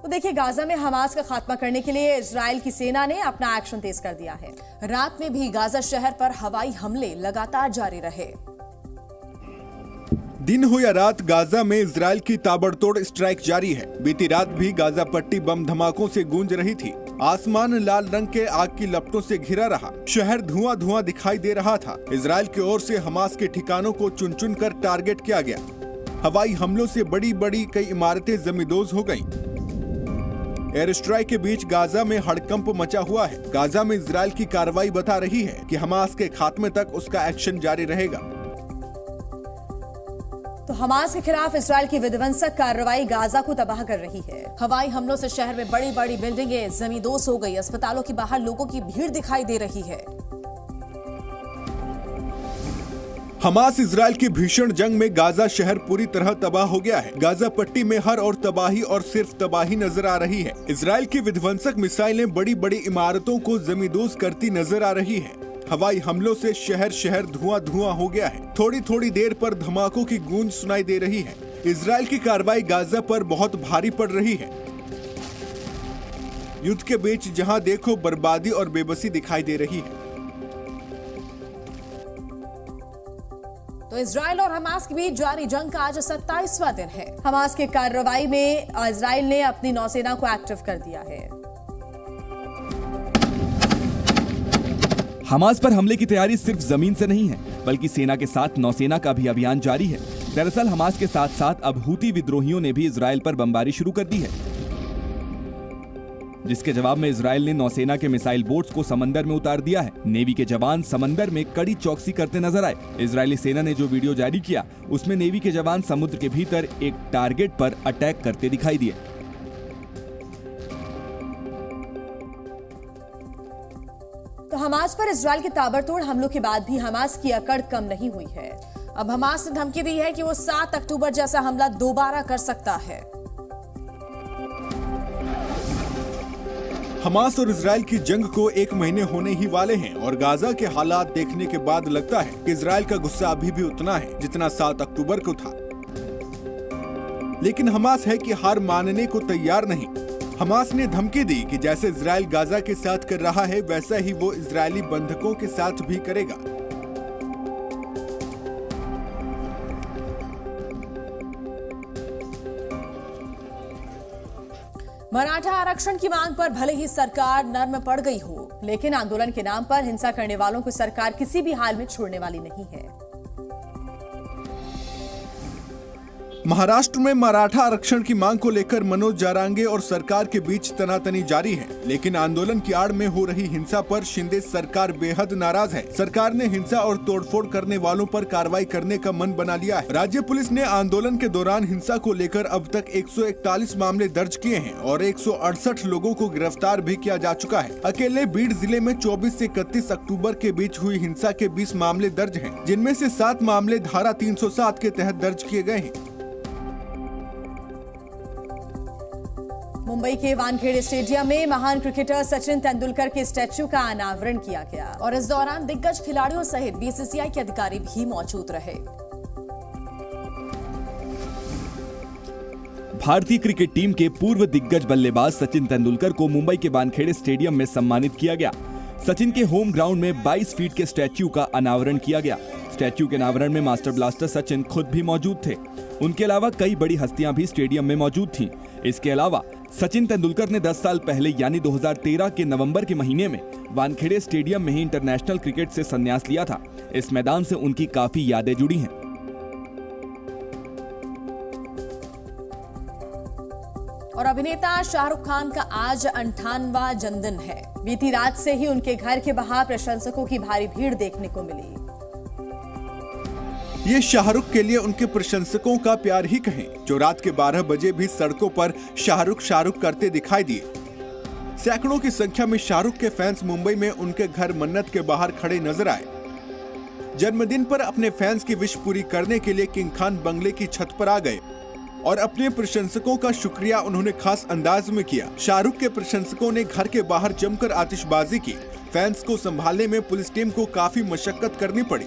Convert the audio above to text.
तो देखिए, गाजा में हमास का खात्मा करने के लिए इजराइल की सेना ने अपना एक्शन तेज कर दिया है। रात में भी गाजा शहर पर हवाई हमले लगातार जारी रहे। दिन हो या रात, गाजा में इजराइल की ताबड़तोड़ स्ट्राइक जारी है। बीती रात भी गाजा पट्टी बम धमाकों से गूंज रही थी। आसमान लाल रंग के आग की लपटों से घिरा रहा। शहर धुआं धुआं दिखाई दे रहा था। इजराइल की ओर से हमास के ठिकानों को चुन चुन कर टारगेट किया गया। हवाई हमलों से बड़ी बड़ी कई इमारतें जमींदोज हो गईं। एयर स्ट्राइक के बीच गाजा में हड़कंप मचा हुआ है। गाजा में इजराइल की कार्रवाई बता रही है कि हमास के खात्मे तक उसका एक्शन जारी रहेगा। तो हमास के खिलाफ इजराइल की विध्वंसक कार्रवाई गाजा को तबाह कर रही है। हवाई हमलों से शहर में बड़ी बड़ी बिल्डिंगें जमींदोज हो गई। अस्पतालों के बाहर लोगों की भीड़ दिखाई दे रही है। हमास इजराइल की भीषण जंग में गाजा शहर पूरी तरह तबाह हो गया है। गाजा पट्टी में हर और तबाही और सिर्फ तबाही नजर आ रही है। इजराइल की विध्वंसक मिसाइलें बड़ी बड़ी इमारतों को जमींदोज करती नजर आ रही है। हवाई हमलों से शहर धुआं धुआं हो गया है। थोड़ी थोड़ी देर पर धमाकों की गूंज सुनाई दे रही है। इजराइल की कार्रवाई गाजा पर बहुत भारी पड़ रही है। युद्ध के बीच जहां देखो बर्बादी और बेबसी दिखाई दे रही है। तो इजराइल और हमास के बीच जारी जंग का आज 27वां दिन है। हमास के कार्रवाई में इजराइल ने अपनी नौसेना को एक्टिव कर दिया है। हमास पर हमले की तैयारी सिर्फ जमीन से नहीं है, बल्कि सेना के साथ नौसेना का भी अभियान जारी है। दरअसल हमास के साथ साथ अब हूती विद्रोहियों ने भी इजराइल पर बमबारी शुरू कर दी है, जिसके जवाब में इजराइल ने नौसेना के मिसाइल बोट्स को समंदर में उतार दिया है। नेवी के जवान समंदर में कड़ी चौकसी करते नजर आए। इजरायली सेना ने जो वीडियो जारी किया, उसमें नेवी के जवान समुद्र के भीतर एक टारगेट पर अटैक करते दिखाई दिए। तो हमास पर इजराइल के ताबड़तोड़ हमलों के बाद भी हमास की अकड़ कम नहीं हुई है। अब हमास ने धमकी दी है कि वो 7 अक्टूबर जैसा हमला दोबारा कर सकता है। हमास और इजराइल की जंग को 1 महीने होने ही वाले हैं और गाजा के हालात देखने के बाद लगता है कि इजराइल का गुस्सा अभी भी उतना है जितना 7 अक्टूबर को था। लेकिन हमास है कि हार मानने को तैयार नहीं। हमास ने धमकी दी कि जैसे इजराइल गाजा के साथ कर रहा है, वैसा ही वो इजरायली बंधकों के साथ भी करेगा। मराठा आरक्षण की मांग पर भले ही सरकार नर्म पड़ गई हो, लेकिन आंदोलन के नाम पर हिंसा करने वालों को सरकार किसी भी हाल में छोड़ने वाली नहीं है। महाराष्ट्र में मराठा आरक्षण की मांग को लेकर मनोज जारांगे और सरकार के बीच तनातनी जारी है। लेकिन आंदोलन की आड़ में हो रही हिंसा पर शिंदे सरकार बेहद नाराज है। सरकार ने हिंसा और तोड़फोड़ करने वालों पर कार्रवाई करने का मन बना लिया है। राज्य पुलिस ने आंदोलन के दौरान हिंसा को लेकर अब तक 141 मामले दर्ज किए हैं और 168 लोगों को गिरफ्तार भी किया जा चुका है। अकेले बीड जिले में 24 से 31 अक्टूबर के बीच हुई हिंसा के 20 मामले दर्ज हैं, जिनमें से 7 मामले धारा 307 के तहत दर्ज किए गए हैं। मुंबई के वानखेड़े स्टेडियम में महान क्रिकेटर सचिन तेंदुलकर के स्टैच्यू का अनावरण किया गया और इस दौरान दिग्गज खिलाड़ियों सहित बीसीसीआई के अधिकारी भी मौजूद रहे। भारतीय क्रिकेट टीम के पूर्व दिग्गज बल्लेबाज सचिन तेंदुलकर को मुंबई के वानखेड़े स्टेडियम में सम्मानित किया गया। सचिन के होम ग्राउंड में 22 फीट के स्टैच्यू का अनावरण किया गया। स्टैच्यू के अनावरण में मास्टर ब्लास्टर सचिन खुद भी मौजूद थे। उनके अलावा कई बड़ी हस्तियां भी स्टेडियम में मौजूद थीं। इसके अलावा सचिन तेंदुलकर ने 10 साल पहले यानी 2013 के नवंबर के महीने में वानखेड़े स्टेडियम में ही इंटरनेशनल क्रिकेट से संन्यास लिया था। इस मैदान से उनकी काफी यादें जुड़ी हैं। और अभिनेता शाहरुख खान का आज 58वां जन्मदिन है। बीती रात से ही उनके घर के बाहर प्रशंसकों की भारी भीड़ देखने को मिली। ये शाहरुख के लिए उनके प्रशंसकों का प्यार ही कहें, जो रात के 12 बजे भी सड़कों पर शाहरुख शाहरुख करते दिखाई दिए। सैकड़ों की संख्या में शाहरुख के फैंस मुंबई में उनके घर मन्नत के बाहर खड़े नजर आए। जन्मदिन पर अपने फैंस की विश पूरी करने के लिए किंग खान बंगले की छत पर आ गए और अपने प्रशंसकों का शुक्रिया उन्होंने खास अंदाज में किया। शाहरुख के प्रशंसकों ने घर के बाहर जमकर आतिशबाजी की। फैंस को संभालने में पुलिस टीम को काफी मशक्कत करनी पड़ी।